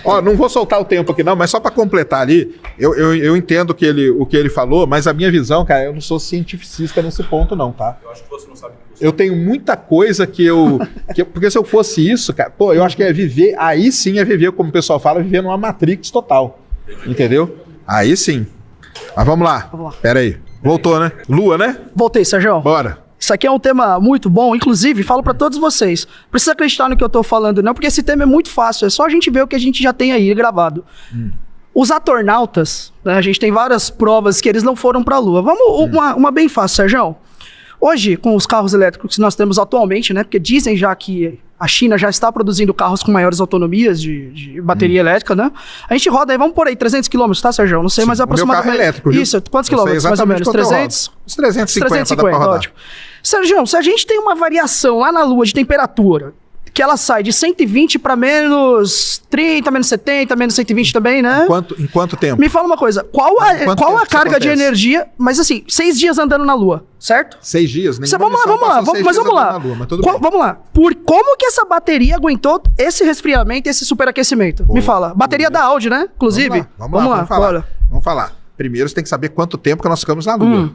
Ó, não vou soltar o tempo aqui não, mas só para completar ali, eu entendo o que ele falou, mas a minha visão, cara, eu não sou cientificista nesse ponto não, tá? Eu acho que você não sabe o que você... Eu tenho muita coisa porque se eu fosse isso, cara, pô, eu acho que é viver, aí sim é viver, como o pessoal fala, viver numa Matrix total, entendeu? Aí sim. Mas vamos lá. Pera aí. Voltou, né? Lua, né? Voltei, Sérgio. Bora. Isso aqui é um tema muito bom, inclusive, falo pra todos vocês. Precisa acreditar no que eu tô falando, não, porque esse tema é muito fácil, é só a gente ver o que a gente já tem aí gravado. Os astronautas, né, a gente tem várias provas que eles não foram pra Lua. Vamos, uma bem fácil, Sérgio. Hoje, com os carros elétricos que nós temos atualmente, né, porque dizem já que a China já está produzindo carros com maiores autonomias de bateria elétrica, né? A gente roda aí, vamos por aí, 300 km, tá, Sérgio? Não sei, mas aproximadamente... O meu carro é elétrico, viu? Isso, quantos quilômetros, mais ou menos? 300? Uns 350 dá pra rodar. Ótimo. Sérgio, se a gente tem uma variação lá na Lua de temperatura, que ela sai de 120 para menos 30, menos 70, menos 120 também, né? Em quanto tempo? Me fala uma coisa, qual a carga de energia, mas assim, 6 dias andando na Lua, certo? 6 dias? Vamos lá. Vamos lá. Como que essa bateria aguentou esse resfriamento, esse superaquecimento? Me fala. Bateria da Audi, né? Inclusive. Vamos falar. Primeiro, você tem que saber quanto tempo que nós ficamos na Lua.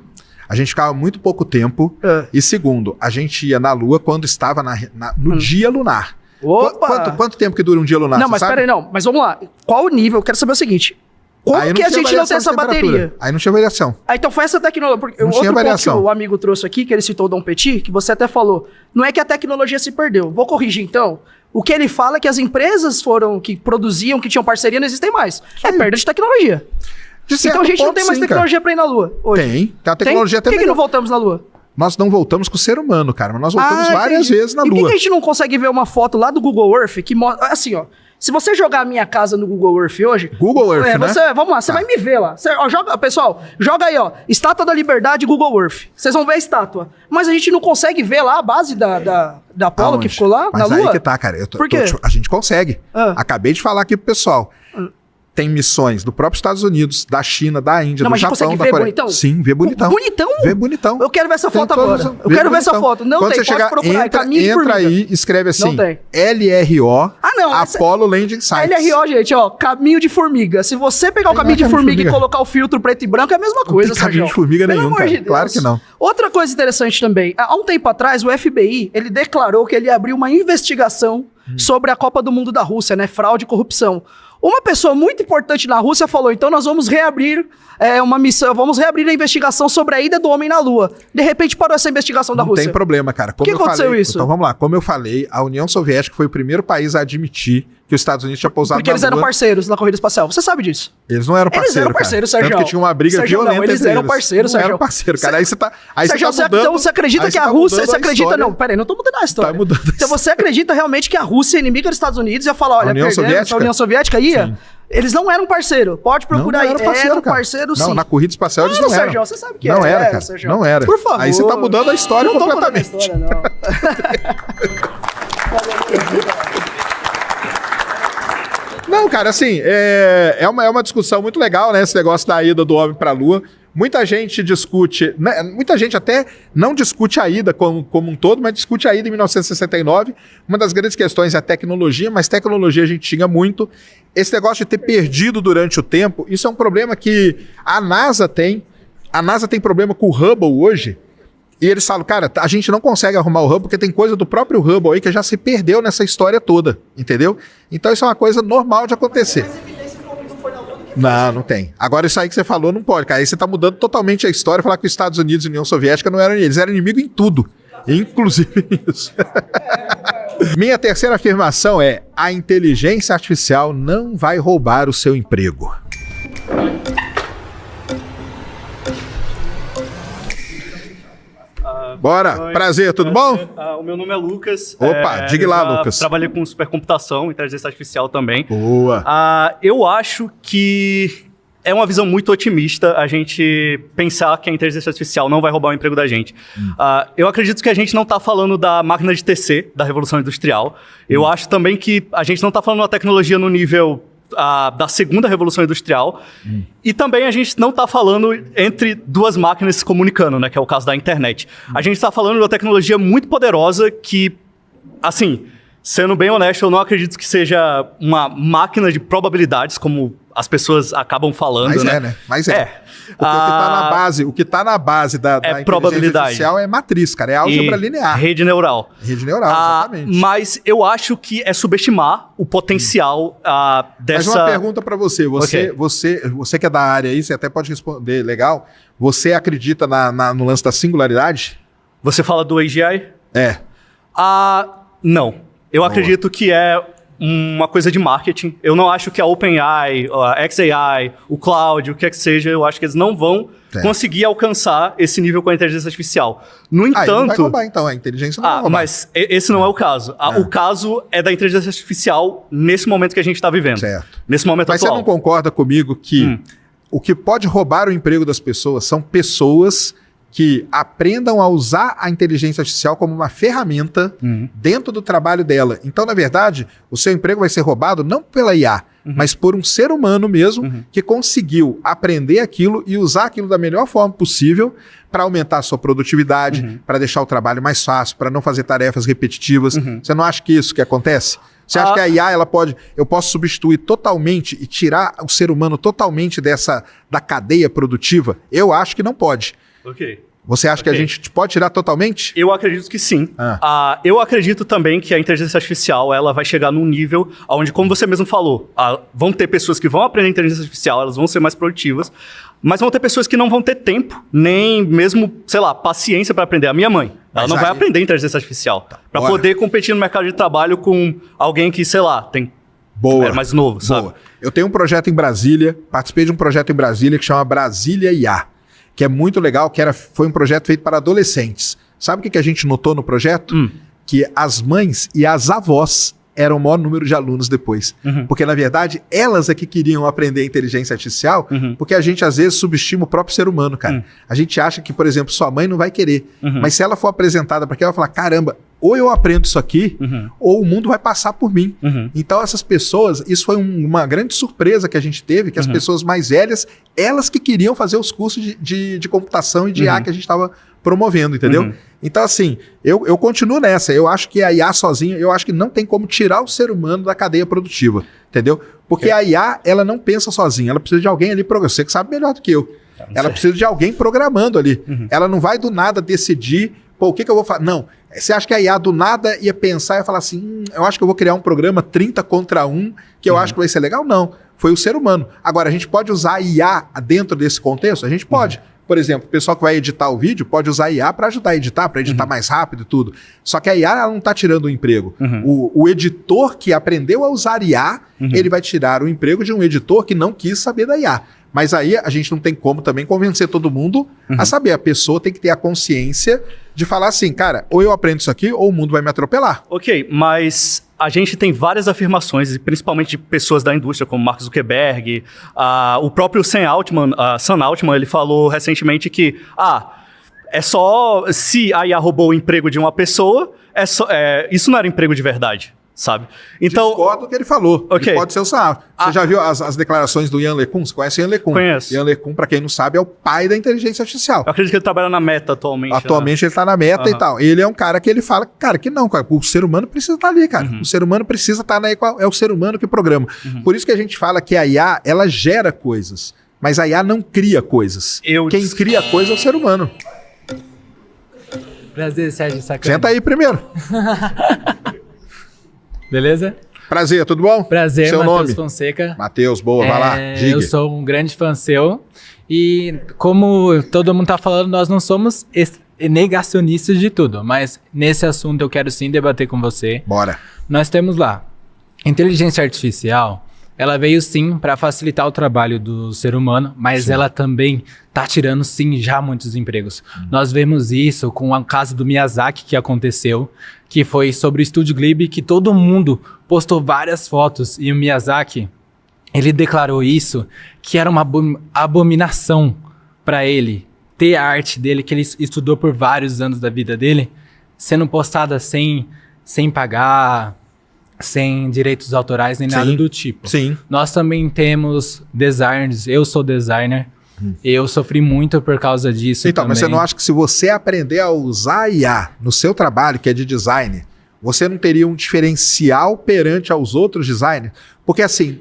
A gente ficava muito pouco tempo. E segundo, a gente ia na Lua quando estava no dia lunar. Opa! Quanto tempo que dura um dia lunar? Não, mas peraí, não. Mas vamos lá. Qual o nível? Eu quero saber o seguinte. Como que a gente não tem essa bateria? Aí não tinha variação. Então foi essa tecnologia. Porque outro ponto que o amigo trouxe aqui, que ele citou o Dom Petit, que você até falou, não é que a tecnologia se perdeu. Vou corrigir então. O que ele fala é que as empresas que produziam, que tinham parceria, não existem mais. É perda de tecnologia. Então a gente não tem mais tecnologia pra ir na Lua hoje. Tem a tecnologia até melhor. Por que não voltamos na Lua? Nós não voltamos com o ser humano, cara, mas nós voltamos várias vezes na Lua. E por que a gente não consegue ver uma foto lá do Google Earth que mostra... Assim, ó. Se você jogar a minha casa no Google Earth hoje... Google Earth, né? Vamos lá, você vai me ver lá. Pessoal, joga aí, ó. Estátua da Liberdade, Google Earth. Vocês vão ver a estátua. Mas a gente não consegue ver lá a base da Apollo que ficou lá, na Lua? Mas aí que tá, cara. Por quê? A gente consegue. Acabei de falar aqui pro pessoal. Tem missões do próprio Estados Unidos, da China, da Índia, do Japão, da Coreia. Bonitão? Sim, vê bonitão. Bonitão? Vê bonitão. Eu quero ver essa foto agora. Eu quero ver essa foto. Não Quando tem, você chegar, entra aí, escreve assim, LRO, Apollo Landing Sites. LRO, gente, ó, caminho de formiga. Se você pegar o caminho de formiga e colocar o filtro preto e branco, é a mesma coisa, Sérgio. Caminho de formiga nenhum, cara. Claro que não. Outra coisa interessante também, há um tempo atrás, o FBI, ele declarou que ele abriu uma investigação sobre a Copa do Mundo da Rússia, né, fraude e corrupção. Uma pessoa muito importante na Rússia falou, então nós vamos reabrir uma missão, vamos reabrir a investigação sobre a ida do homem na Lua. De repente parou essa investigação da Rússia. Não tem problema, cara. Por que aconteceu isso? Então vamos lá. Como eu falei, a União Soviética foi o primeiro país a admitir que os Estados Unidos tinha pousado na Lua. Porque eles eram parceiros na corrida espacial. Você sabe disso? Eles não eram parceiros, Eles eram parceiros, cara. Sérgio. Tanto que tinha uma briga violenta entre eles. Eles eram parceiros, Sérgio. Não eram parceiros, cara. Aí você tá mudando. Então você acredita que a Rússia... Você acredita... Não, peraí, não tô mudando a história. Tá mudando a então você acredita realmente que a Rússia é inimiga dos Estados Unidos e ia falar, olha, a União Soviética ia... Sim. Eles não eram parceiro. Pode procurar aí. Eram parceiro, sim. Não, na corrida espacial eles não eram. Sérgio, você sabe que não era, cara. Sérgio. Não era. Por favor. Aí você tá mudando a história completamente. Não tô mudando a história, não. Não, cara, assim, é uma discussão muito legal, né? Esse negócio da ida do homem pra Lua. Muita gente discute, né, muita gente até não discute a ida como um todo, mas discute a ida em 1969. Uma das grandes questões é a tecnologia, mas tecnologia a gente tinha muito. Esse negócio de ter perdido durante o tempo, isso é um problema que a NASA tem. A NASA tem problema com o Hubble hoje. E eles falam, cara, a gente não consegue arrumar o Hubble porque tem coisa do próprio Hubble aí que já se perdeu nessa história toda, entendeu? Então isso é uma coisa normal de acontecer. Não tem. Agora isso aí que você falou não pode, cara. Aí você tá mudando totalmente a história, falar que os Estados Unidos e a União Soviética não eram eles eram inimigos em tudo, inclusive isso. Minha terceira afirmação é: a inteligência artificial não vai roubar o seu emprego. Bora, prazer, tudo bom? O meu nome é Lucas. Opa, diga lá, Lucas. Trabalhei com supercomputação, inteligência artificial também. Boa. Eu acho que é uma visão muito otimista a gente pensar que a inteligência artificial não vai roubar o emprego da gente. Eu acredito que a gente não está falando da máquina de tecer, da Revolução Industrial. Eu acho também que a gente não está falando da tecnologia no nível da segunda Revolução Industrial. E também a gente não está falando entre duas máquinas se comunicando, né, que é o caso da internet. A gente está falando de uma tecnologia muito poderosa que, assim, Sendo bem honesto, eu não acredito que seja uma máquina de probabilidades, como as pessoas acabam falando, Mas né? né? Mas é. Porque o que tá na base da inteligência probabilidade. artificial é matriz, cara. É álgebra linear. Rede neural. Rede neural, exatamente. Mas eu acho que é subestimar o potencial dessa... Mas uma pergunta para você. Você que é da área aí, você até pode responder legal. Você acredita no lance da singularidade? Você fala do AGI? É. Não. Eu acredito que é uma coisa de marketing. Eu não acho que a OpenAI, a XAI, o Cloud, o que é que seja, eu acho que eles não vão conseguir alcançar esse nível com a inteligência artificial. No entanto... Não vai roubar, então. A inteligência não vai roubar. Mas esse não é o caso. O caso é da inteligência artificial nesse momento que a gente está vivendo. Certo. Nesse momento atual. Mas você não concorda comigo que o que pode roubar o emprego das pessoas são pessoas que aprendam a usar a inteligência artificial como uma ferramenta dentro do trabalho dela. Então, na verdade, o seu emprego vai ser roubado não pela IA, mas por um ser humano mesmo que conseguiu aprender aquilo e usar aquilo da melhor forma possível para aumentar a sua produtividade, para deixar o trabalho mais fácil, para não fazer tarefas repetitivas. Você não acha que isso que acontece? Você acha que a IA, eu posso substituir totalmente e tirar o ser humano totalmente da cadeia produtiva? Eu acho que não pode. Ok. Você acha que a gente pode tirar totalmente? Eu acredito que sim. Eu acredito também que a inteligência artificial ela vai chegar num nível onde, como você mesmo falou, vão ter pessoas que vão aprender inteligência artificial, elas vão ser mais produtivas, mas vão ter pessoas que não vão ter tempo, nem mesmo, sei lá, paciência para aprender. A minha mãe, ela não vai aprender inteligência artificial para poder competir no mercado de trabalho com alguém que, sei lá, é mais novo, sabe? Eu tenho um projeto em Brasília, participei de um projeto em Brasília que chama Brasília IA, que é muito legal, foi um projeto feito para adolescentes. Sabe o que a gente notou no projeto? Que as mães e as avós eram o maior número de alunos depois. Porque, na verdade, elas é que queriam aprender inteligência artificial, porque a gente, às vezes, subestima o próprio ser humano, cara. A gente acha que, por exemplo, sua mãe não vai querer. Mas se ela for apresentada para aqui, ela vai falar, caramba, ou eu aprendo isso aqui, ou o mundo vai passar por mim. Então, essas pessoas, isso foi uma grande surpresa que a gente teve, que as pessoas mais velhas, elas que queriam fazer os cursos de computação e de IA que a gente estava promovendo, entendeu? Então, assim, eu continuo nessa. Eu acho que a IA sozinha, eu acho que não tem como tirar o ser humano da cadeia produtiva, entendeu? Porque a IA, ela não pensa sozinha, ela precisa de alguém ali programando. Você que sabe melhor do que eu. Ela precisa de alguém programando ali. Ela não vai do nada decidir, o que eu vou fazer? Não. Você acha que a IA do nada ia pensar e falar assim, eu acho que eu vou criar um programa 30 contra 1, que eu acho que vai ser legal? Não. Foi o ser humano. Agora, a gente pode usar a IA dentro desse contexto? A gente pode. Por exemplo, o pessoal que vai editar o vídeo pode usar a IA para ajudar a editar, para editar mais rápido e tudo. Só que a IA ela não está tirando o emprego. O editor que aprendeu a usar IA, ele vai tirar o emprego de um editor que não quis saber da IA. Mas aí a gente não tem como também convencer todo mundo a saber. A pessoa tem que ter a consciência de falar assim, cara, ou eu aprendo isso aqui ou o mundo vai me atropelar. Ok, mas a gente tem várias afirmações, principalmente de pessoas da indústria, como Mark Zuckerberg, o próprio Sam Altman, ele falou recentemente que é só se a IA roubou o emprego de uma pessoa, isso não era emprego de verdade. Sabe? Então, discordo do que ele falou. Ele pode ser o Sam. Você já viu as declarações do Yann LeCun? Você conhece o Yann LeCun? Conheço. Yann LeCun, para quem não sabe, é o pai da inteligência artificial. Eu acredito que ele trabalha na Meta atualmente. Atualmente ele está na Meta e tal. Ele é um cara que ele fala, cara, que não, cara, o ser humano precisa estar ali, cara. O ser humano precisa estar é o ser humano que programa. Por isso que a gente fala que a IA, ela gera coisas, mas a IA não cria coisas. Quem cria coisa é o ser humano. Prazer, Sérgio Sacani. Senta aí primeiro. Beleza? Prazer, tudo bom? Prazer, seu Matheus nome? Fonseca. Matheus, boa, vai lá, diga. Eu sou um grande fã seu e como todo mundo tá falando, nós não somos negacionistas de tudo, mas nesse assunto eu quero sim debater com você. Bora. Nós temos lá, inteligência artificial, ela veio sim para facilitar o trabalho do ser humano, mas ela também tá tirando sim já muitos empregos. Nós vemos isso com o caso do Miyazaki que aconteceu, que foi sobre o Estúdio Ghibli, que todo mundo postou várias fotos e o Miyazaki, ele declarou isso, que era uma abominação para ele ter a arte dele, que ele estudou por vários anos da vida dele, sendo postada sem pagar, sem direitos autorais nem nada do tipo. Sim. Nós também temos designers, eu sou designer, eu sofri muito por causa disso então, também. Mas você não acha que se você aprender a usar a IA no seu trabalho, que é de design, Você não teria um diferencial perante aos outros designers? Porque assim,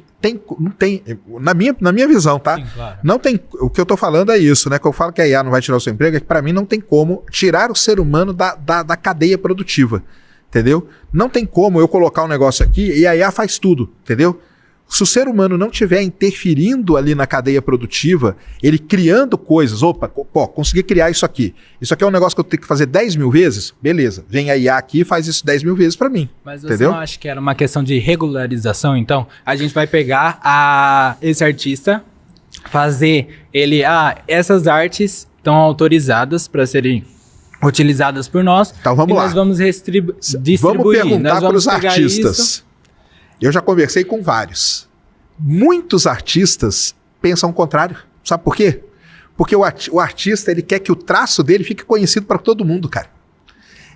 não tem, na minha visão, tá? Sim, claro. Não tem, o que eu tô falando é isso, né? Que eu falo que a IA não vai tirar o seu emprego, é que pra mim não tem como tirar o ser humano da cadeia produtiva, entendeu? Não tem como eu colocar um negócio aqui e a IA faz tudo, entendeu? Se o ser humano não estiver interferindo ali na cadeia produtiva, ele criando coisas, opa, consegui criar isso aqui. Isso aqui é um negócio que eu tenho que fazer 10 mil vezes? Beleza, vem a IA aqui e faz isso 10 mil vezes para mim. Mas você entendeu? não acha que era uma questão de regularização? Então, a gente vai pegar esse artista, fazer ele... essas artes estão autorizadas para serem utilizadas por nós. Então vamos lá. Nós vamos distribuir. Vamos perguntar para os pegar artistas. isso. Eu já conversei com vários. Muitos artistas pensam o contrário. Sabe por quê? Porque o artista ele quer que o traço dele fique conhecido para todo mundo, cara.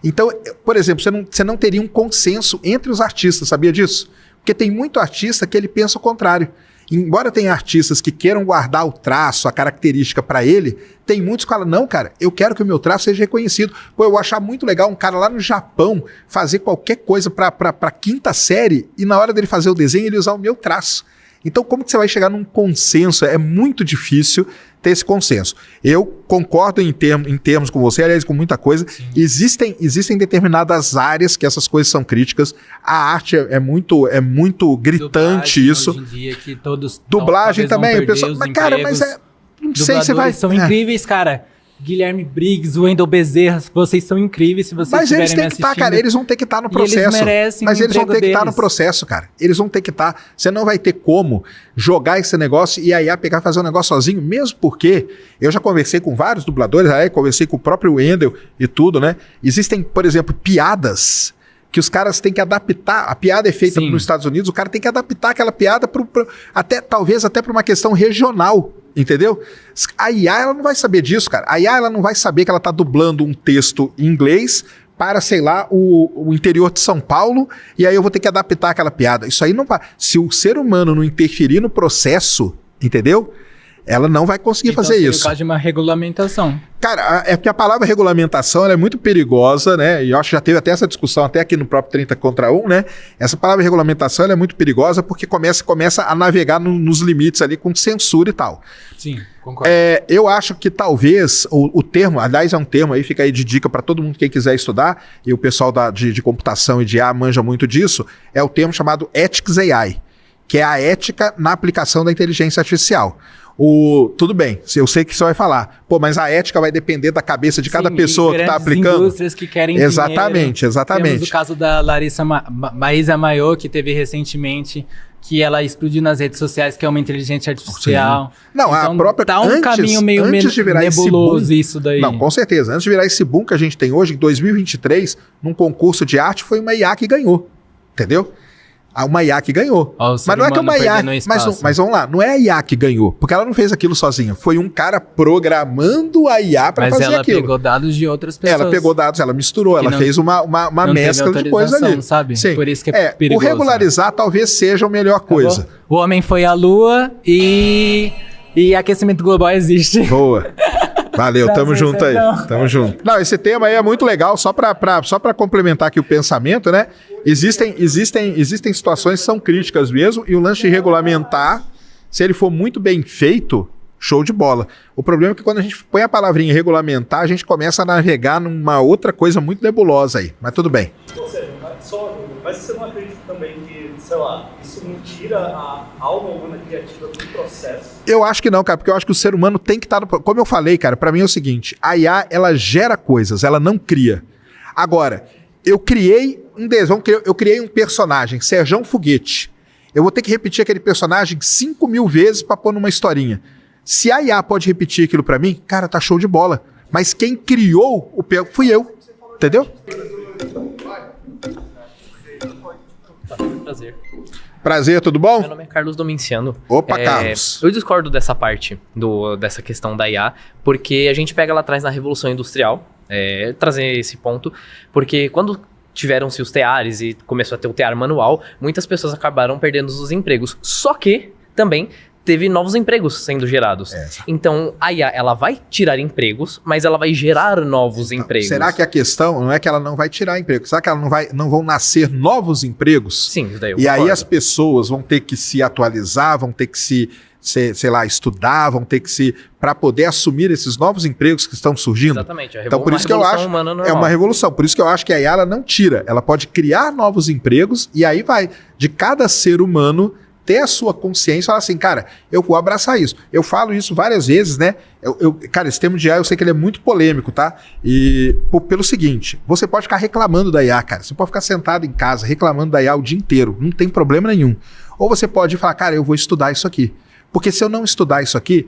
Então, por exemplo, você não teria um consenso entre os artistas, sabia disso? Porque tem muito artista que ele pensa o contrário. Embora tenha artistas que queiram guardar o traço, a característica para ele, tem muitos que falam, não, cara, eu quero que o meu traço seja reconhecido. Pô, eu vou achar muito legal um cara lá no Japão fazer qualquer coisa para quinta série e na hora dele fazer o desenho ele usar o meu traço. Então como que você vai chegar num consenso? É muito difícil ter esse consenso. Eu concordo em termos com você, aliás, com muita coisa. Existem determinadas áreas que essas coisas são críticas. A arte é muito gritante. Dublagem, isso. Hoje em dia, que todos dublagem também, o pessoal, mas cara, mas não sei se vai... São incríveis, cara. Guilherme Briggs, Wendel Bezerra, vocês são incríveis se vocês mas eles têm que estar, cara, eles vão ter que estar no processo. Eles merecem mas eles vão ter que estar no deles. processo, cara. Eles vão ter que estar. Você não vai ter como jogar esse negócio e a IA pegar e fazer um negócio sozinho, mesmo porque eu já conversei com vários dubladores, aí conversei com o próprio Wendel e tudo, né? Existem, por exemplo, piadas que os caras têm que adaptar. A piada é feita nos Estados Unidos, o cara tem que adaptar aquela piada talvez até para uma questão regional. Entendeu? A IA ela não vai saber disso, cara. A IA ela não vai saber que ela tá dublando um texto em inglês para, sei lá, o interior de São Paulo e aí eu vou ter que adaptar aquela piada. Isso aí não vai... Se o ser humano não interferir no processo, entendeu? Ela não vai conseguir fazer isso. Por causa de uma regulamentação. Cara, é porque a palavra regulamentação ela é muito perigosa, né? E eu acho que já teve até essa discussão, até aqui no próprio 30 contra 1, né? Essa palavra regulamentação ela é muito perigosa porque começa a navegar nos limites ali com censura e tal. Sim, concordo. Eu acho que talvez o termo, aliás, é um termo aí, fica aí de dica para todo mundo quem quiser estudar, e o pessoal de computação e de IA manja muito disso, é o termo chamado Ethics AI, que é a ética na aplicação da inteligência artificial. Tudo bem, eu sei que você vai falar, mas a ética vai depender da cabeça de cada pessoa que está aplicando. Indústrias que querem exatamente. Temos o caso da Marisa Maio, que teve recentemente, que ela explodiu nas redes sociais, que é uma inteligência artificial. Sim. Não, então, a própria... Tá um caminho meio nebuloso isso daí. Não, com certeza. Antes de virar esse boom que a gente tem hoje, em 2023, num concurso de arte, foi uma IA que ganhou. Entendeu? Uma IA que ganhou. Mas não é que uma IA... Mas vamos lá, não é a IA que ganhou, porque ela não fez aquilo sozinha. Foi um cara programando a IA para fazer aquilo. Mas ela pegou dados de outras pessoas. Ela pegou dados, ela misturou, ela fez uma mescla de coisa ali. Sabe? Sim. Por isso que é perigoso. O regularizar talvez seja a melhor coisa. O homem foi à Lua e aquecimento global existe. Boa. Valeu, tamo junto aí. Tamo junto. Não, esse tema aí é muito legal, só pra complementar aqui o pensamento, né? Existem situações que são críticas mesmo, e o lance de regulamentar, se ele for muito bem feito, show de bola. O problema é que quando a gente põe a palavrinha regulamentar, a gente começa a navegar numa outra coisa muito nebulosa aí, mas tudo bem. Mas você não acredita também que, sei lá, isso não tira a alma humana criativa do processo? Eu acho que não, cara, porque eu acho que o ser humano tem que estar... Como eu falei, cara, pra mim é o seguinte, a IA, ela gera coisas, ela não cria. Agora, eu criei um personagem, Serjão Foguete. Eu vou ter que repetir aquele personagem 5.000 vezes pra pôr numa historinha. Se a IA pode repetir aquilo pra mim, cara, tá show de bola. Mas quem criou fui eu, entendeu? Prazer, tudo bom? Meu nome é Carlos Domenciano. Opa, Carlos. Eu discordo dessa parte, dessa questão da IA, porque a gente pega lá atrás na Revolução Industrial, trazer esse ponto, porque quando tiveram-se os teares e começou a ter o tear manual, muitas pessoas acabaram perdendo os empregos. Só que, também, teve novos empregos sendo gerados. Então, a IA, ela vai tirar empregos, mas ela vai gerar novos empregos. Será que a questão não é que ela não vai tirar emprego? Será que ela não vão nascer novos empregos? Sim, isso daí eu E aí concordo. as pessoas vão ter que se atualizar, vão ter que sei lá, estudar, vão ter que para poder assumir esses novos empregos que estão surgindo. Exatamente. Então, por isso que eu acho é uma revolução. Por isso que eu acho que a IA ela não tira. Ela pode criar novos empregos e aí vai de cada ser humano ter a sua consciência e falar assim, cara, eu vou abraçar isso. Eu falo isso várias vezes, né? Cara, esse termo de IA eu sei que ele é muito polêmico, tá? E pelo seguinte, você pode ficar reclamando da IA, cara. Você pode ficar sentado em casa reclamando da IA o dia inteiro. Não tem problema nenhum. Ou você pode falar, cara, eu vou estudar isso aqui. Porque se eu não estudar isso aqui,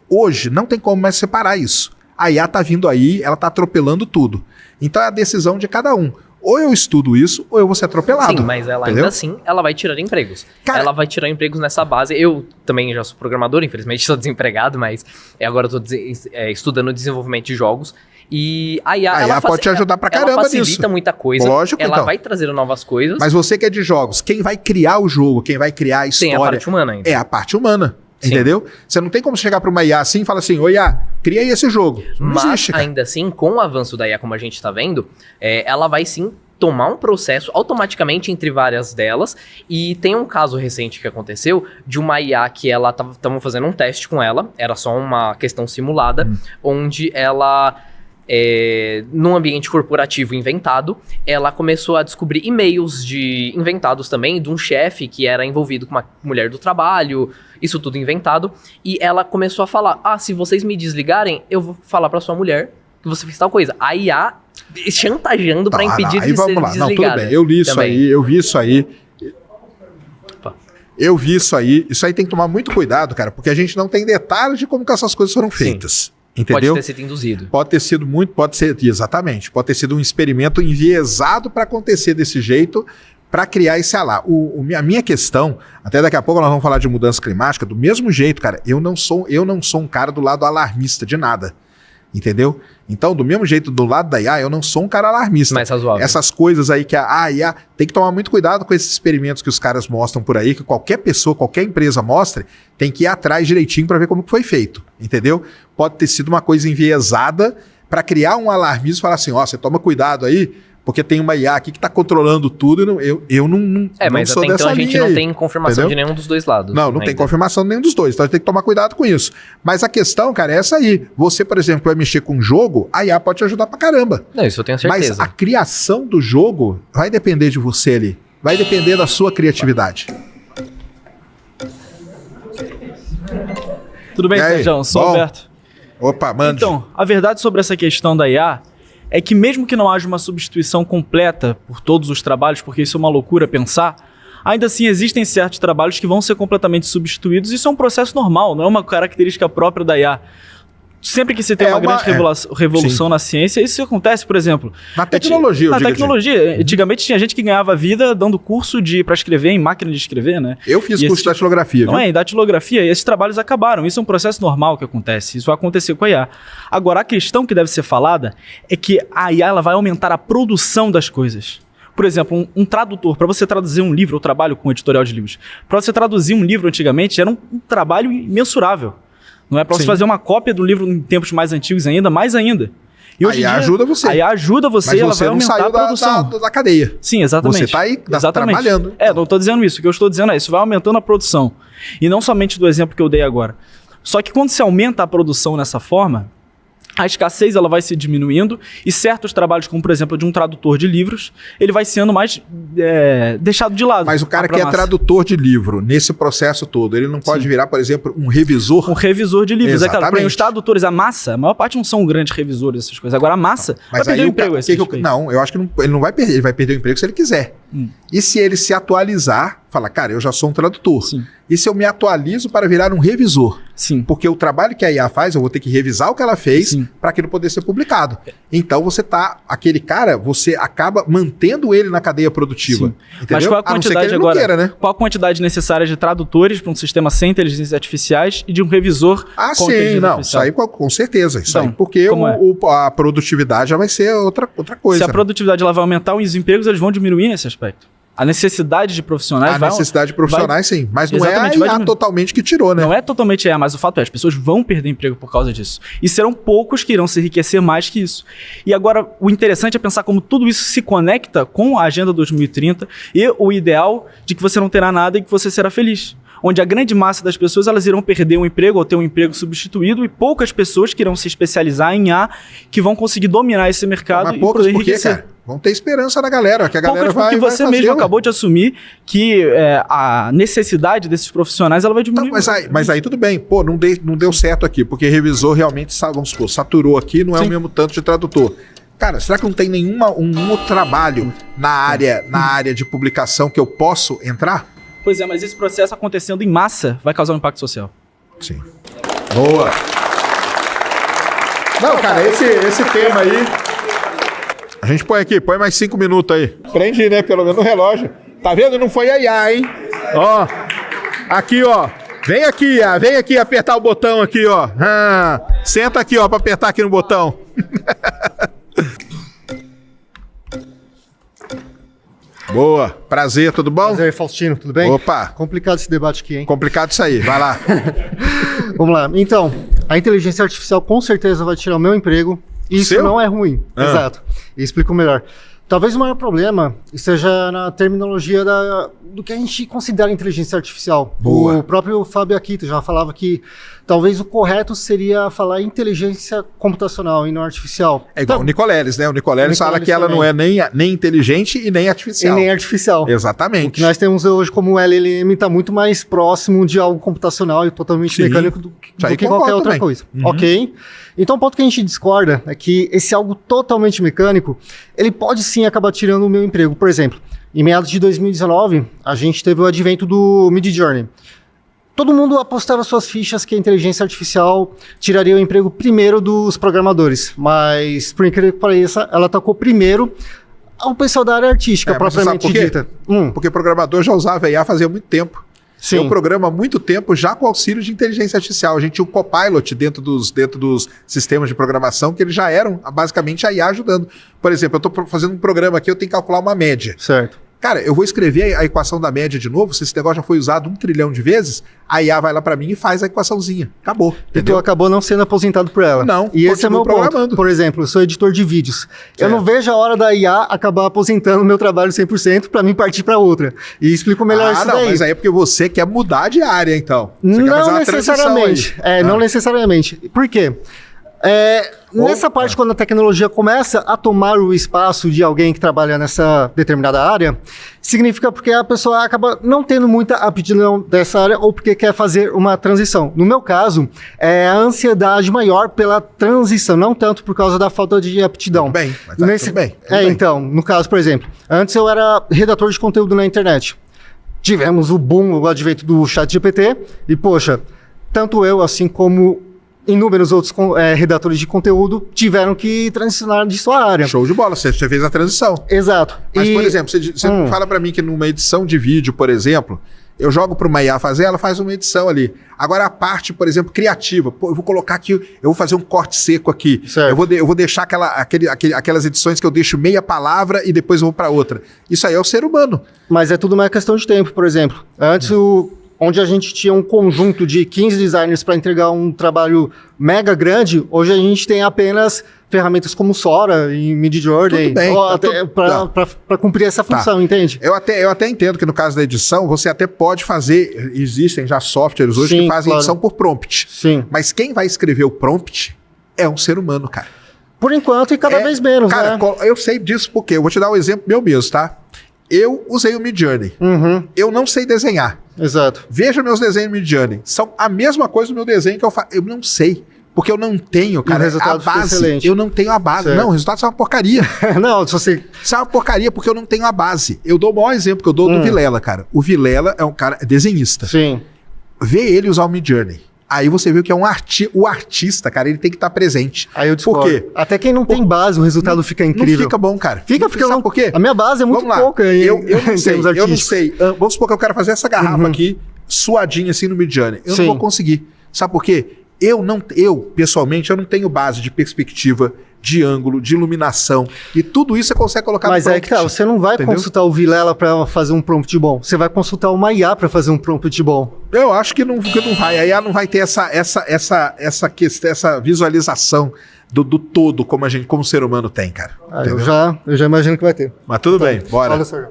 hoje não tem como mais separar isso. A IA tá vindo aí, ela tá atropelando tudo. Então é a decisão de cada um. Ou eu estudo isso, ou eu vou ser atropelado. Sim, mas ela entendeu? ainda assim, ela vai tirar empregos. Cara, ela vai tirar empregos nessa base. Eu também já sou programador, infelizmente estou desempregado, mas agora eu estou estudando desenvolvimento de jogos. E a IA, ela pode te ajudar pra caramba ela facilita nisso. muita coisa. Lógico, ela então. vai trazer novas coisas. Mas você que é de jogos, quem vai criar o jogo, quem vai criar a história... Tem a parte humana ainda. É a parte humana. Sim. Entendeu? Você não tem como chegar para uma IA assim e falar assim, ô IA, cria aí esse jogo. Não Mas existe, cara. ainda assim, com o avanço da IA, como a gente está vendo, ela vai sim tomar um processo automaticamente entre várias delas. E tem um caso recente que aconteceu de uma IA que ela estavam fazendo um teste com ela, era só uma questão simulada, onde ela... num ambiente corporativo inventado, ela começou a descobrir e-mails inventados também de um chefe que era envolvido com uma mulher do trabalho, isso tudo inventado, e ela começou a falar, se vocês me desligarem, eu vou falar pra sua mulher que você fez tal coisa. A IA chantageando pra impedir de ser desligada. Não, tudo bem, eu li isso também. aí, eu vi isso aí. Opa. Eu vi isso aí. Isso aí tem que tomar muito cuidado, cara, porque a gente não tem detalhes de como que essas coisas foram feitas. Entendeu? Pode ter sido induzido. Pode ter sido exatamente, pode ter sido um experimento enviesado para acontecer desse jeito, para criar esse alá. A minha questão, até daqui a pouco nós vamos falar de mudança climática, do mesmo jeito, cara, eu não sou um cara do lado alarmista de nada. Entendeu? Então, do mesmo jeito, do lado da IA, eu não sou um cara alarmista. Mais razoável. Essas coisas aí que a IA tem que tomar muito cuidado com esses experimentos que os caras mostram por aí, que qualquer pessoa, qualquer empresa mostre, tem que ir atrás direitinho para ver como que foi feito. Entendeu? Pode ter sido uma coisa enviesada para criar um alarmismo e falar assim, você toma cuidado aí, porque tem uma IA aqui que tá controlando tudo e eu não Mas sou até dessa então a gente linha não aí, tem confirmação entendeu? de nenhum dos dois lados. Não tem confirmação de nenhum dos dois, então a gente tem que tomar cuidado com isso. Mas a questão, cara, é essa aí. Você, por exemplo, vai mexer com um jogo, a IA pode te ajudar pra caramba. Não, isso eu tenho certeza. Mas a criação do jogo vai depender de você ali. Vai depender da sua criatividade. Tudo bem, E aí, Sérgio? Sou bom? Alberto. Opa, mande. Então, a verdade sobre essa questão da IA é que mesmo que não haja uma substituição completa por todos os trabalhos, porque isso é uma loucura pensar, ainda assim existem certos trabalhos que vão ser completamente substituídos. Isso é um processo normal, não é uma característica própria da IA. Sempre que se tem uma grande revolução na ciência, isso acontece, por exemplo. Na tecnologia, eu Na digo tecnologia. Antigamente tinha gente que ganhava vida dando curso para escrever em máquina de escrever, né? Eu fiz E curso de datilografia, Não viu? é, em datilografia, e esses trabalhos acabaram. Isso é um processo normal que acontece. Isso vai acontecer com a IA. Agora, a questão que deve ser falada é que a IA ela vai aumentar a produção das coisas. Por exemplo, um tradutor, para você traduzir um livro, eu trabalho com editorial de livros. Para você traduzir um livro antigamente era um trabalho imensurável. Não é para você fazer uma cópia do livro em tempos mais antigos ainda, mais ainda. E hoje A IA ajuda você. A IA ajuda você, Mas ela você vai não aumentar saiu a produção. da cadeia. Sim, exatamente. Você tá aí exatamente. trabalhando. Não estou dizendo isso. O que eu estou dizendo é isso vai aumentando a produção. E não somente do exemplo que eu dei agora. Só que quando se aumenta a produção nessa forma, a escassez ela vai se diminuindo e certos trabalhos, como por exemplo de um tradutor de livros, ele vai sendo mais deixado de lado. Mas o cara que é tradutor de livro, nesse processo todo, ele não pode virar, por exemplo, um revisor? Um revisor de livros. Exatamente. É claro, os tradutores, a massa, a maior parte não são grandes revisores dessas coisas. Agora a massa vai perder o emprego. Não, eu acho que ele não vai perder. Ele vai perder o emprego se ele quiser. E se ele se atualizar, fala, cara, eu já sou um tradutor. Sim. E se eu me atualizo para virar um revisor? Sim. Porque o trabalho que a IA faz, eu vou ter que revisar o que ela fez para aquilo poder ser publicado. Então aquele cara, você acaba mantendo ele na cadeia produtiva. Sim. Entendeu? Mas qual a quantidade agora? Queira, né? Qual a quantidade necessária de tradutores para um sistema sem inteligências artificiais e de um revisor com inteligência artificial? Isso aí com certeza. Isso Então, aí, porque como a produtividade já vai ser outra coisa. Se a produtividade ela vai aumentar, os empregos eles vão diminuir nesse aspecto. A necessidade de profissionais A necessidade de profissionais, sim. Mas não Exatamente, é vai a IA diminuir. totalmente que tirou, né? Não é totalmente mas o fato é, as pessoas vão perder emprego por causa disso. E serão poucos que irão se enriquecer mais que isso. E agora, o interessante é pensar como tudo isso se conecta com a Agenda 2030 e o ideal de que você não terá nada e que você será feliz. Onde a grande massa das pessoas elas irão perder um emprego ou ter um emprego substituído e poucas pessoas que irão se especializar em IA que vão conseguir dominar esse mercado Mas e poucos poder por quê, enriquecer. cara? Vão ter esperança na galera, que a galera Poucas vai porque você vai mesmo fazer, ué. acabou de assumir que a necessidade desses profissionais ela vai diminuir. Tá, mas aí tudo bem. Pô, não deu certo aqui, porque revisor realmente, vamos supor, saturou aqui, não é o mesmo tanto de tradutor. Cara, será que não tem um outro trabalho na área de publicação que eu posso entrar? Pois é, mas esse processo acontecendo em massa vai causar um impacto social. Sim. Boa. Não, cara, esse tema aí... A gente põe mais 5 minutos aí. Prende, né? Pelo menos no relógio. Tá vendo? Não foi a IA, hein? Ó. Aqui, ó. Vem aqui apertar o botão aqui, ó. Senta aqui, ó, pra apertar aqui no botão. Boa. Prazer, tudo bom? Prazer, Faustino, tudo bem? Opa. Complicado esse debate aqui, hein? Complicado isso aí. Vai lá. Vamos lá. Então, a inteligência artificial com certeza vai tirar o meu emprego. E isso Seu? não é ruim. Ah. Exato. E explico melhor. Talvez o maior problema esteja na terminologia do que a gente considera inteligência artificial. Boa. O próprio Fábio Akito já falava que talvez o correto seria falar inteligência computacional e não artificial. É igual o Nicoleles, né? O Nicoleles fala Nicoleles que ela não é também. nem inteligente e nem E artificial. nem artificial. O Exatamente. que nós temos hoje como LLM está muito mais próximo de algo computacional e totalmente Sim. mecânico do Isso aí que concordo qualquer outra também. coisa. Uhum. Ok? Então o ponto que a gente discorda é que esse algo totalmente mecânico, ele pode sim acabar tirando o meu emprego. Por exemplo, em meados de 2019, a gente teve o advento do Midjourney. Todo mundo apostava suas fichas que a inteligência artificial tiraria o emprego primeiro dos programadores, mas, por incrível que pareça, ela atacou primeiro ao pessoal da área artística, Mas você sabe propriamente por quê? dita. Porque programador já usava IA fazia muito tempo. Sim. Eu programo há muito tempo já com auxílio de inteligência artificial. A gente tinha um Copilot dentro dos sistemas de programação que eles já eram basicamente a IA ajudando. Por exemplo, eu estou fazendo um programa aqui, eu tenho que calcular uma média. Certo. Cara, eu vou escrever a equação da média de novo, se esse negócio já foi usado 1 trilhão de vezes, a IA vai lá pra mim e faz a equaçãozinha. Acabou, E tu entendeu? acabou não sendo aposentado por ela. Não, E esse é o meu continuo ponto. programando. Por exemplo, eu sou editor de vídeos. Eu Certo. não vejo a hora da IA acabar aposentando o meu trabalho 100% para mim partir para outra. E explico melhor isso não, daí. mas aí é porque você quer mudar de área, então. Você quer Não fazer uma transição necessariamente. aí. Não necessariamente. Por quê? Nessa parte, quando a tecnologia começa a tomar o espaço de alguém que trabalha nessa determinada área, significa porque a pessoa acaba não tendo muita aptidão dessa área ou porque quer fazer uma transição. No meu caso, é a ansiedade maior pela transição, não tanto por causa da falta de aptidão. Tudo bem, mas tá, tudo bem, tudo bem. Então, no caso, por exemplo, antes eu era redator de conteúdo na internet. Tivemos o boom, o advento do ChatGPT e, poxa, tanto eu, assim como inúmeros outros redatores de conteúdo tiveram que transicionar de sua área. Show de bola, você fez a transição. Exato. Mas, por exemplo, você não fala pra mim que numa edição de vídeo, por exemplo, eu jogo pra uma IA fazer, ela faz uma edição ali. Agora a parte, por exemplo, criativa, pô, eu vou colocar aqui, eu vou fazer um corte seco aqui. Certo. Eu vou deixar aquelas edições que eu deixo meia palavra e depois eu vou pra outra. Isso aí é o ser humano. Mas é tudo uma questão de tempo, por exemplo. Antes, onde a gente tinha um conjunto de 15 designers para entregar um trabalho mega grande, hoje a gente tem apenas ferramentas como Sora e Midjourney Tudo bem, para cumprir essa função, entende? Eu até entendo que no caso da edição, você até pode fazer, existem já softwares hoje Sim, que fazem claro. edição por prompt. Sim. Mas quem vai escrever o prompt é um ser humano, cara. Por enquanto e cada vez menos, cara, né? eu sei disso porque eu vou te dar um exemplo meu mesmo, tá? Eu usei o Midjourney. Uhum, Eu não sei desenhar. exato. Veja meus desenhos Midjourney. São a mesma coisa do meu desenho que eu faço. Eu não sei. Porque eu não tenho, cara, o resultado a fica base. excelente. Eu não tenho a base. Certo. Não, o resultado é uma porcaria. Não, se você... Isso é uma porcaria porque eu não tenho a base. Eu dou o maior exemplo que eu dou do Vilela, cara. O Vilela é um cara desenhista. Sim. Vê ele usar o Midjourney. Aí você vê que é o artista, cara, ele tem que estar presente. Aí eu discordo. Por quê? Até quem não tem base, o resultado fica incrível. Não fica bom, cara. Fica Não porque eu sabe não... por quê? A minha base é muito Vamos lá. pouca Eu não em sei, termos eu não artísticos. sei. Vamos supor que eu quero fazer essa garrafa aqui, suadinha assim no Midjourney. Eu Sim. não vou conseguir. Sabe por quê? Eu, pessoalmente, eu não tenho base de perspectiva, de ângulo, de iluminação. E tudo isso você consegue colocar Mas no é que tá, você não vai consultar o Vilela para fazer um prompt bom. Você vai consultar uma IA para fazer um prompt bom. Eu acho que não vai. A IA não vai ter essa visualização do todo como o ser humano tem, cara. Eu já imagino que vai ter. Mas tudo bem, bora. Olha, Sérgio.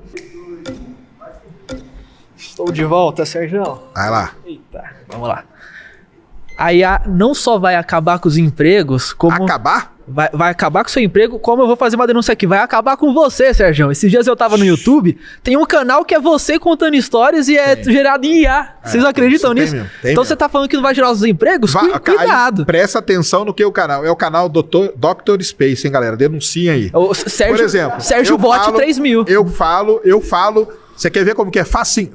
Estou de volta, Sérgio. Vai lá. Eita, vamos lá. A IA não só vai acabar com os empregos, como... Acabar? Vai acabar com o seu emprego, como eu vou fazer uma denúncia aqui, vai acabar com você, Sérgio. Esses dias eu tava no YouTube, tem um canal que é você contando histórias e é gerado em IA. Vocês acreditam nisso? Então você tá falando que não vai gerar os empregos? Cuidado. Presta atenção no que o canal. É o canal Dr. Space, hein, galera? Denunciem aí. O Sérgio, por exemplo, Sérgio Bot 3000. Eu falo. Você quer ver como que é facinho?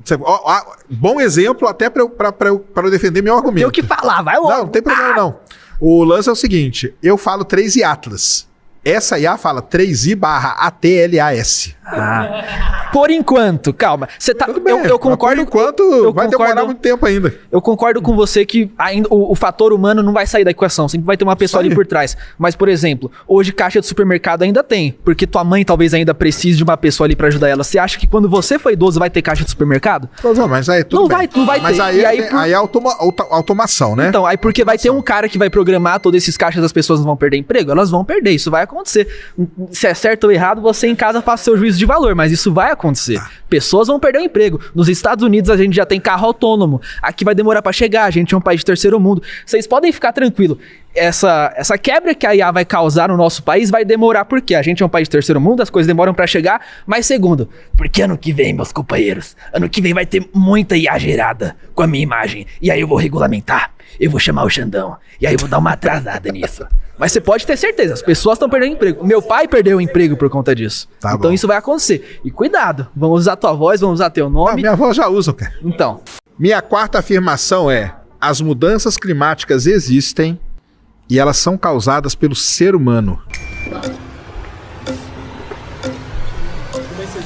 Bom exemplo até pra eu defender meu argumento. Tem o que falar, vai logo. Não tem problema não. O lance é o seguinte, eu falo 3i Atlas. Essa IA fala 3i/ATLAS. Por enquanto, calma. Você tá, eu concordo. Por enquanto, vai demorar muito tempo ainda. Eu concordo com você que ainda o fator humano não vai sair da equação. Sempre vai ter uma pessoa ali por trás. Mas, por exemplo, hoje caixa de supermercado ainda tem. Porque tua mãe talvez ainda precise de uma pessoa ali pra ajudar ela. Você acha que quando você for idoso vai ter caixa de supermercado? Não, mas aí tudo bem. Não vai mas ter. Aí é automação, né? Então, aí porque vai ter um cara que vai programar todos esses caixas, as pessoas não vão perder emprego? Elas vão perder, isso vai acontecer. Se é certo ou errado, você em casa faça seu juízo de valor, mas isso vai acontecer. Pessoas vão perder o emprego. Nos Estados Unidos a gente já tem carro autônomo. Aqui vai demorar pra chegar, a gente é um país de terceiro mundo. Vocês podem ficar tranquilos. Essa quebra que a IA vai causar no nosso país vai demorar porque a gente é um país de terceiro mundo, as coisas demoram pra chegar. Mas segundo, porque ano que vem, meus companheiros, ano que vem vai ter muita IA gerada com a minha imagem. E aí eu vou regulamentar, eu vou chamar o Xandão, e aí eu vou dar uma atrasada nisso. Mas você pode ter certeza, as pessoas estão perdendo emprego. Meu pai perdeu o emprego por conta disso. Então bom. Isso vai acontecer. E cuidado, vamos usar tua voz, vamos usar teu nome. Minha voz já usa, cara. Então. Minha quarta afirmação é: as mudanças climáticas existem e elas são causadas pelo ser humano.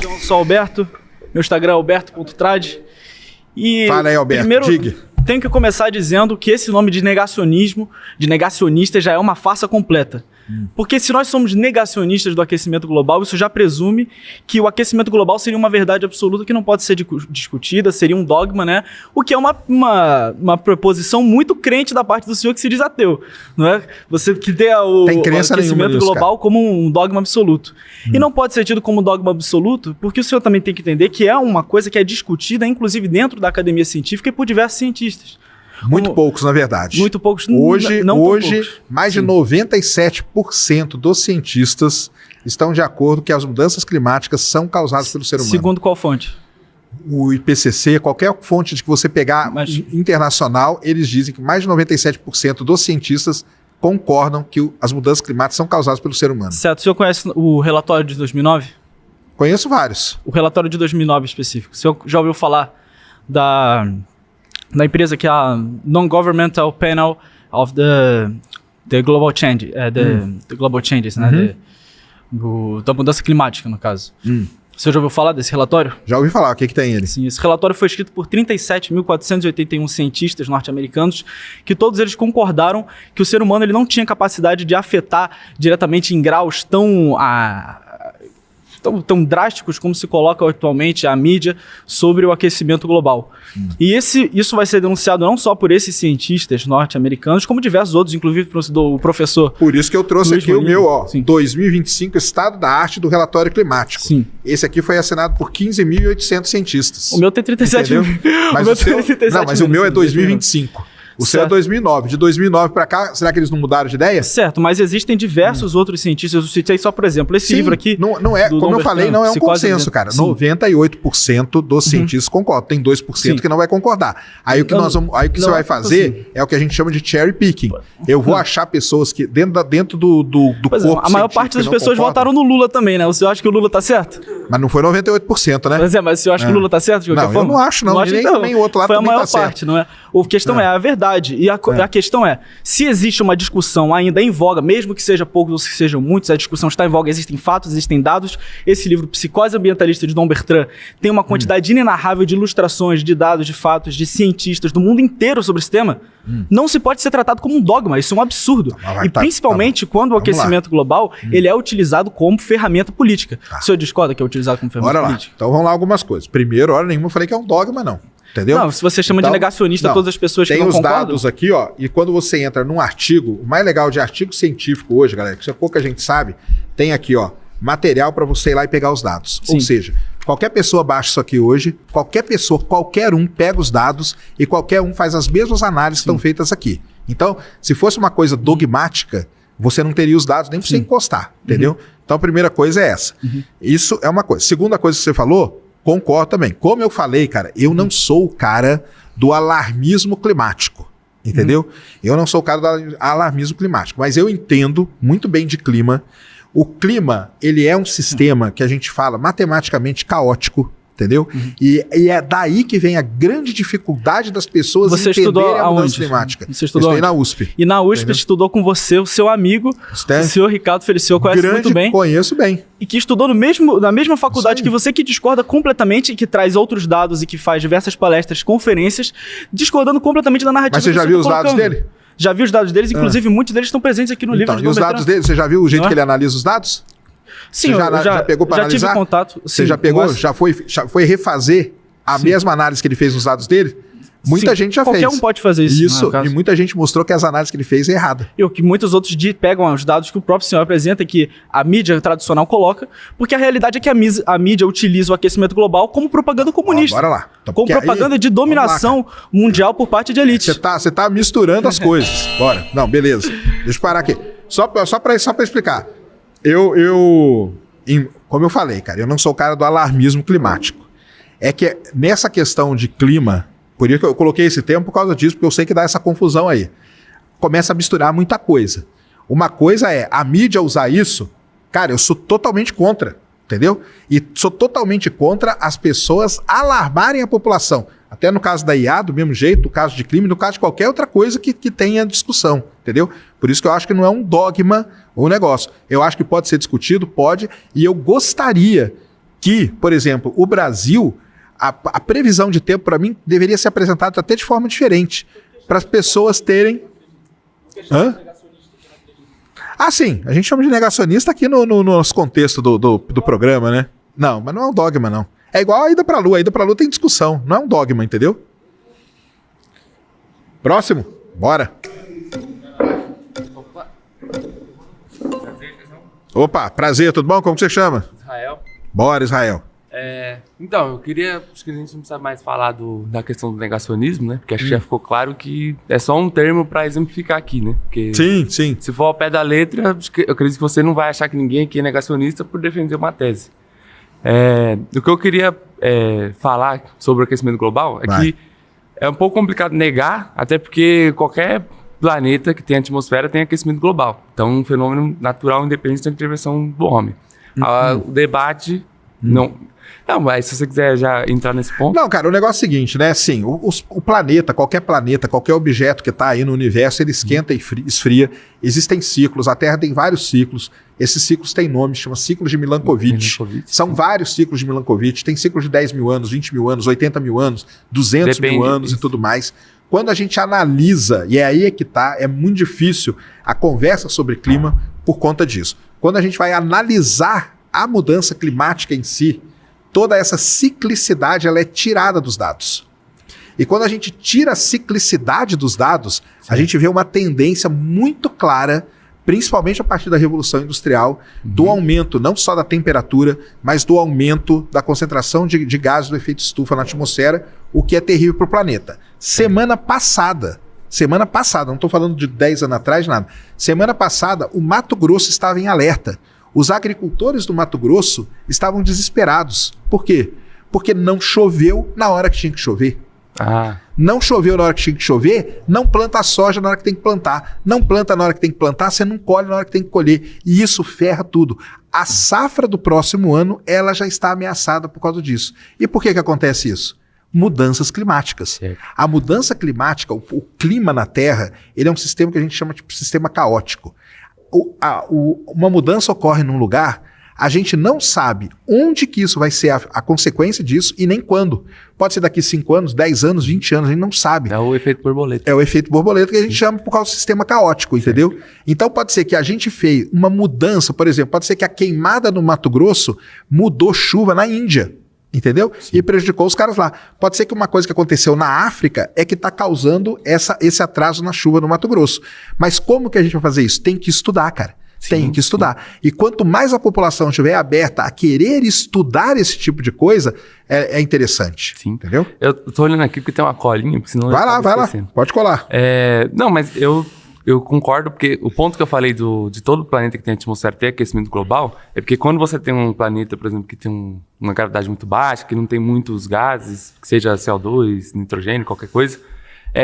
Eu sou Alberto, meu Instagram é alberto.trad. Fala aí, Alberto, primeiro, diga. Tenho que começar dizendo que esse nome de negacionismo, de negacionista, já é uma farsa completa. Porque se nós somos negacionistas do aquecimento global, isso já presume que o aquecimento global seria uma verdade absoluta que não pode ser discutida, seria um dogma, né? O que é uma proposição muito crente da parte do senhor que se diz ateu, não é? Você que tem o aquecimento global como um dogma absoluto. E não pode ser tido como dogma absoluto, porque o senhor também tem que entender que é uma coisa que é discutida, inclusive dentro da academia científica e por diversos cientistas. Muito poucos, na verdade. Muito poucos. Hoje, poucos. Mais de 97% dos cientistas estão de acordo que as mudanças climáticas são causadas pelo ser humano. Segundo qual fonte? O IPCC, qualquer fonte de que você pegar internacional, eles dizem que mais de 97% dos cientistas concordam que as mudanças climáticas são causadas pelo ser humano. Certo. O senhor conhece o relatório de 2009? Conheço vários. O relatório de 2009 específico. O senhor já ouviu falar da empresa que é a Non-Governmental Panel of the Global Change, the Global Changes, né? Da mudança climática, no caso. Você já ouviu falar desse relatório? Já ouvi falar, o que tem ele? Sim, esse relatório foi escrito por 37.481 cientistas norte-americanos, que todos eles concordaram que o ser humano ele não tinha capacidade de afetar diretamente em graus tão drásticos como se coloca atualmente a mídia sobre o aquecimento global. E isso vai ser denunciado não só por esses cientistas norte-americanos, como diversos outros, inclusive o professor. Por isso que eu trouxe Luiz aqui Molina. o meu, 2025, Estado da Arte do Relatório Climático. Sim. Esse aqui foi assinado por 15.800 cientistas. O meu tem 37 mil. Mas o meu é 2025. O seu é 2009. De 2009 para cá, será que eles não mudaram de ideia? Certo, mas existem diversos outros cientistas. Eu citei só, por exemplo, esse livro aqui. Não é, como eu falei, não é um consenso, cara. 98% dos cientistas concordam. Tem 2% que não vai concordar. Aí o que você vai fazer é o que a gente chama de cherry picking. Eu vou achar pessoas que, dentro do corpo a maior parte das pessoas votaram no Lula também, né? O senhor acha que o Lula tá certo? Mas não foi 98%, né? Mas o senhor acha que o Lula tá certo? De qualquer forma? Eu não acho, não. Nem também o outro lado foi também a maior parte, não é? A questão é a verdade verdade. E a questão é, se existe uma discussão ainda em voga, mesmo que seja poucos ou que sejam muitos, a discussão está em voga, existem fatos, existem dados. Esse livro, Psicose Ambientalista, de Dom Bertrand, tem uma quantidade inenarrável de ilustrações, de dados, de fatos, de cientistas do mundo inteiro sobre esse tema. Não se pode ser tratado como um dogma, isso é um absurdo. E principalmente quando o aquecimento global, ele é utilizado como ferramenta política. O senhor discorda que é utilizado como ferramenta política? Então vamos lá algumas coisas. Primeiro, hora nenhuma eu falei que é um dogma, não. Entendeu? Não, se você chama de negacionista todas as pessoas que não concordam... Tem os dados aqui, ó, e quando você entra num artigo, o mais legal de artigo científico hoje, galera, que isso é pouca gente sabe, tem aqui, ó, material para você ir lá e pegar os dados. Sim. Ou seja, qualquer pessoa baixa isso aqui hoje, qualquer um pega os dados e qualquer um faz as mesmas análises que estão feitas aqui. Então, se fosse uma coisa dogmática, você não teria os dados nem para você encostar, entendeu? Então, a primeira coisa é essa. Isso é uma coisa. Segunda coisa que você falou, concordo também. Como eu falei, cara, eu não sou o cara do alarmismo climático, entendeu? Eu não sou o cara do alarmismo climático, mas eu entendo muito bem de clima. O clima, ele é um sistema que a gente fala matematicamente caótico, entendeu? E é daí que vem a grande dificuldade das pessoas entenderem a mudança climática. Você estudou eu estudei na USP. E na USP estudou com você, o seu amigo, o senhor Ricardo Feliciano, conhece muito bem. Conheço bem. E que estudou na mesma faculdade que você, que discorda completamente e que traz outros dados e que faz diversas palestras, conferências, discordando completamente da narrativa. Mas você já viu os dados dele? Já vi os dados deles, inclusive muitos deles estão presentes aqui no livro. Então, e os dados dele, você já viu o jeito que ele analisa os dados? Sim, você já pegou para analisar? Tive contato. Você já pegou? Mas... Já foi refazer a mesma análise que ele fez nos dados dele? Muita gente já fez. Qualquer um pode fazer isso. Isso, e muita gente mostrou que as análises que ele fez é errada. E o que muitos outros pegam os dados que o próprio senhor apresenta, que a mídia tradicional coloca, porque a realidade é que a mídia utiliza o aquecimento global como propaganda comunista. Bora lá. Então, como propaganda aí, de dominação mundial por parte de elite. Você tá misturando as coisas. Bora. Não, beleza. Deixa eu parar aqui. Só para explicar. Como eu falei, cara, eu não sou o cara do alarmismo climático. É que nessa questão de clima, por isso que eu coloquei esse termo por causa disso, porque eu sei que dá essa confusão aí. Começa a misturar muita coisa. Uma coisa é a mídia usar isso, cara, eu sou totalmente contra, entendeu? E sou totalmente contra as pessoas alarmarem a população. Até no caso da IA, do mesmo jeito, no caso de crime, no caso de qualquer outra coisa que tenha discussão, entendeu? Por isso que eu acho que não é um dogma ou um negócio. Eu acho que pode ser discutido, pode, e eu gostaria que, por exemplo, o Brasil, a previsão de tempo, para mim, deveria ser apresentada até de forma diferente, para as pessoas terem... Hã? Ah, sim, a gente chama de negacionista aqui no nosso contexto do programa, né? Não, mas não é um dogma, não. É igual a ida pra Lua. A ida pra Lua tem discussão. Não é um dogma, entendeu? Próximo. Bora. Opa, prazer, tudo bom? Como você chama? Israel. Bora, Israel. Então, acho que a gente não precisa mais falar da questão do negacionismo, né? Porque acho que já ficou claro que é só um termo para exemplificar aqui, né? Porque sim. Se for ao pé da letra, eu acredito que você não vai achar que ninguém aqui é negacionista por defender uma tese. O que eu queria falar sobre o aquecimento global é que é um pouco complicado negar, até porque qualquer planeta que tem atmosfera tem aquecimento global. Então, um fenômeno natural independente da intervenção do homem. O debate Não, mas se você quiser já entrar nesse ponto... Não, cara, o negócio é o seguinte, né? Assim, o planeta, qualquer objeto que está aí no universo, ele esquenta e esfria. Existem ciclos, a Terra tem vários ciclos. Esses ciclos têm nome, chama ciclos de Milankovitch. São vários ciclos de Milankovitch. Tem ciclos de 10 mil anos, 20 mil anos, 80 mil anos, 200 mil anos e tudo mais. Quando a gente analisa, e é aí que tá, é muito difícil a conversa sobre clima por conta disso. Quando a gente vai analisar a mudança climática em si, toda essa ciclicidade ela é tirada dos dados. E quando a gente tira a ciclicidade dos dados, a gente vê uma tendência muito clara, principalmente a partir da Revolução Industrial, do aumento não só da temperatura, mas do aumento da concentração de gases do efeito estufa na atmosfera, o que é terrível para o planeta. Semana passada, não estou falando de 10 anos atrás, nada. Semana passada, o Mato Grosso estava em alerta. Os agricultores do Mato Grosso estavam desesperados. Por quê? Porque não choveu na hora que tinha que chover. Não choveu na hora que tinha que chover, não planta a soja na hora que tem que plantar. Não planta na hora que tem que plantar, você não colhe na hora que tem que colher. E isso ferra tudo. A safra do próximo ano, ela já está ameaçada por causa disso. E por que acontece isso? mudanças climáticas. Certo. A mudança climática, o clima na Terra, ele é um sistema que a gente chama de sistema caótico. Uma mudança ocorre num lugar, a gente não sabe onde que isso vai ser a consequência disso e nem quando. Pode ser daqui 5 anos, 10 anos, 20 anos, a gente não sabe. É o efeito borboleta. É o efeito borboleta que a gente chama por causa do sistema caótico, entendeu? Então pode ser que a gente fez uma mudança, por exemplo, pode ser que a queimada no Mato Grosso mudou chuva na Índia, entendeu? E prejudicou os caras lá. Pode ser que uma coisa que aconteceu na África é que está causando esse atraso na chuva no Mato Grosso. Mas como que a gente vai fazer isso? Tem que estudar, cara. Tem que estudar. E quanto mais a população estiver aberta a querer estudar esse tipo de coisa, é interessante. Sim. Entendeu? Eu tô olhando aqui porque tem uma colinha, porque senão Vai eu lá, acabo vai lá. esquecendo. Pode colar. Não, mas eu concordo, porque o ponto que eu falei de todo o planeta que tem atmosfera ter aquecimento global, é porque quando você tem um planeta, por exemplo, que tem uma gravidade muito baixa, que não tem muitos gases, que seja CO2, nitrogênio, qualquer coisa,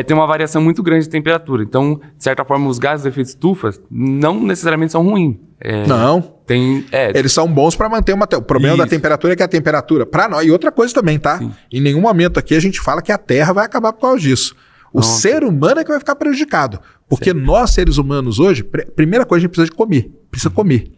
tem uma variação muito grande de temperatura. Então, de certa forma, os gases de efeito estufa não necessariamente são ruins. Não. Eles são bons para manter o problema da temperatura é que a temperatura, para nós, e outra coisa também, tá? Sim. Em nenhum momento aqui a gente fala que a Terra vai acabar por causa disso. O ser humano é que vai ficar prejudicado. Porque nós, seres humanos, hoje, primeira coisa, a gente precisa de comer. Precisa comer.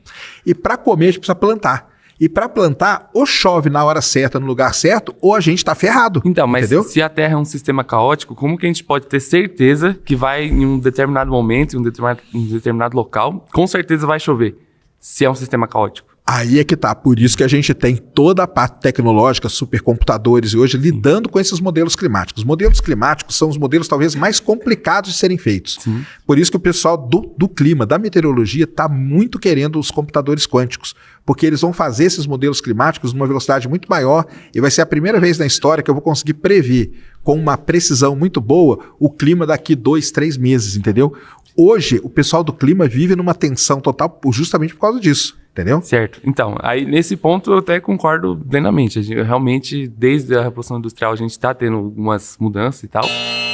E para comer, a gente precisa plantar. E para plantar, ou chove na hora certa, no lugar certo, ou a gente está ferrado. Então, mas entendeu? se a Terra é um sistema caótico, como que a gente pode ter certeza que vai, em um determinado momento, em um determinado local, com certeza vai chover, se é um sistema caótico? Aí é que tá. Por isso que a gente tem toda a parte tecnológica, supercomputadores e hoje lidando com esses modelos climáticos. Os modelos climáticos são os modelos talvez mais complicados de serem feitos. Sim. Por isso que o pessoal do clima, da meteorologia, está muito querendo os computadores quânticos, porque eles vão fazer esses modelos climáticos numa velocidade muito maior e vai ser a primeira vez na história que eu vou conseguir prever com uma precisão muito boa o clima daqui 2, 3 meses, entendeu? Hoje, o pessoal do clima vive numa tensão total justamente por causa disso. Entendeu? Certo. Então, aí nesse ponto eu até concordo plenamente. Realmente, desde a Revolução Industrial, a gente está tendo algumas mudanças e tal.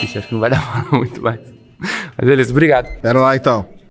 Ixi, acho que não vai dar muito mais. Mas beleza, obrigado. Pera lá então.